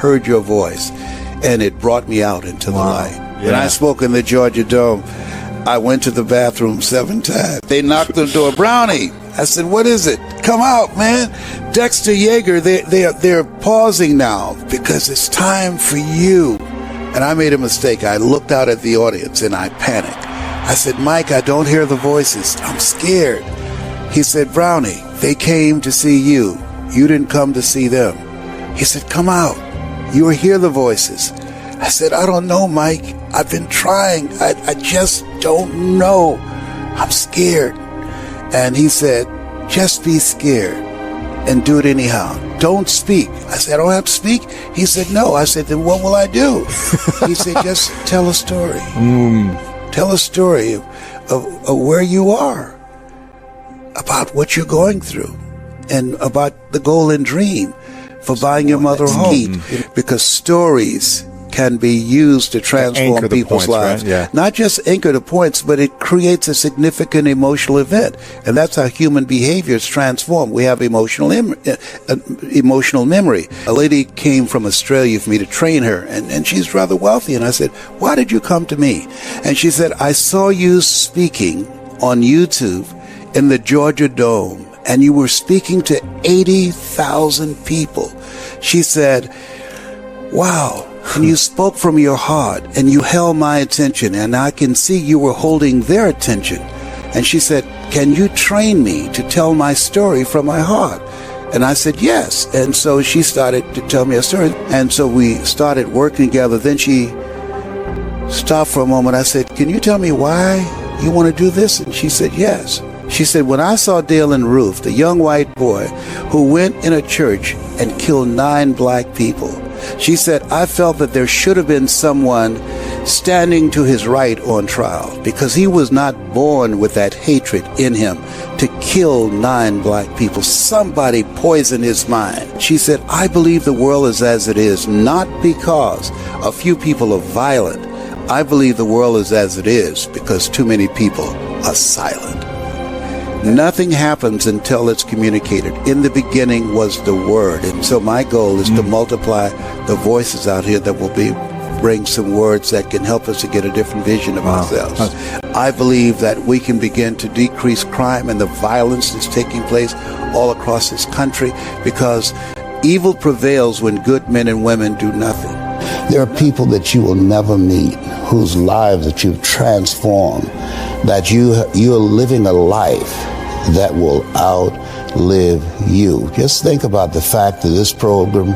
heard your voice, and it brought me out into the light. Yeah. When I spoke in the Georgia Dome, I went to the bathroom 7 times. They knocked on the door. Brownie. I said, what is it? Come out, man. Dexter Yeager, they're pausing now because it's time for you. And I made a mistake. I looked out at the audience and I panicked. I said, Mike, I don't hear the voices. I'm scared. He said, Brownie, they came to see you. You didn't come to see them. He said, come out. You will hear the voices. I said, I don't know, Mike. I've been trying. I just don't know. I'm scared. And he said, just be scared and do it anyhow. Don't speak. I said, I don't have to speak. He said, no. I said, then what will I do? He said, just tell a story. Tell a story of where you are, about what you're going through, and about the goal and dream for buying your mother a home. Because stories can be used to transform people's lives. Right? Yeah. Not just anchor the points, but it creates a significant emotional event. And that's how human behavior is transformed. We have emotional memory. A lady came from Australia for me to train her, and she's rather wealthy. And I said, why did you come to me? And she said, I saw you speaking on YouTube in the Georgia Dome, and you were speaking to 80,000 people. She said, wow. And you spoke from your heart, and you held my attention, and I can see you were holding their attention. And she said, can you train me to tell my story from my heart? And I said, yes. And so she started to tell me a story. And so we started working together. Then she stopped for a moment. I said, can you tell me why you want to do this? And she said, yes. She said, when I saw Dale and Ruth, the young white boy who went in a church and killed 9 black people, she said, I felt that there should have been someone standing to his right on trial, because he was not born with that hatred in him to kill 9 black people. Somebody poisoned his mind. She said, I believe the world is as it is, not because a few people are violent. I believe the world is as it is because too many people are silent. Nothing happens until it's communicated. In the beginning was the Word. And so my goal is to multiply the voices out here that will bring some words that can help us to get a different vision of ourselves. I believe that we can begin to decrease crime and the violence that's taking place all across this country, because evil prevails when good men and women do nothing. There are people that you will never meet, whose lives that you've transformed, that you're living a life that will outlive you. Just think about the fact that this program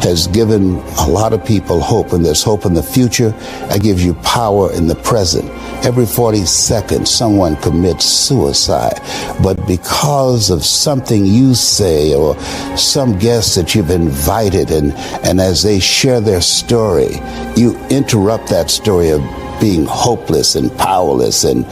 has given a lot of people hope, and there's hope in the future. It gives you power in the present. Every 40 seconds, someone commits suicide. But because of something you say or some guests that you've invited, and as they share their story, you interrupt that story of being hopeless and powerless and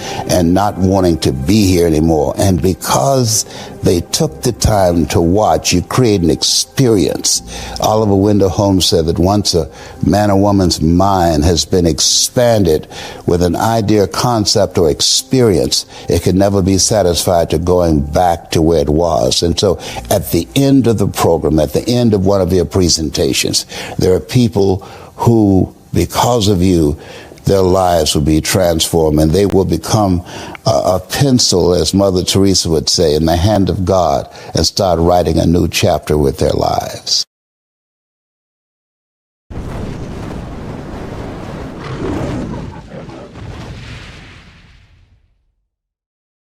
not wanting to be here anymore. And because they took the time to watch, you create an experience. Oliver Wendell Holmes said that once a man or woman's mind has been expanded with an idea, concept, or experience, it can never be satisfied to going back to where it was. And so at the end of the program, at the end of one of your presentations, there are people who, because of you, their lives will be transformed, and they will become a pencil, as Mother Teresa would say, in the hand of God, and start writing a new chapter with their lives.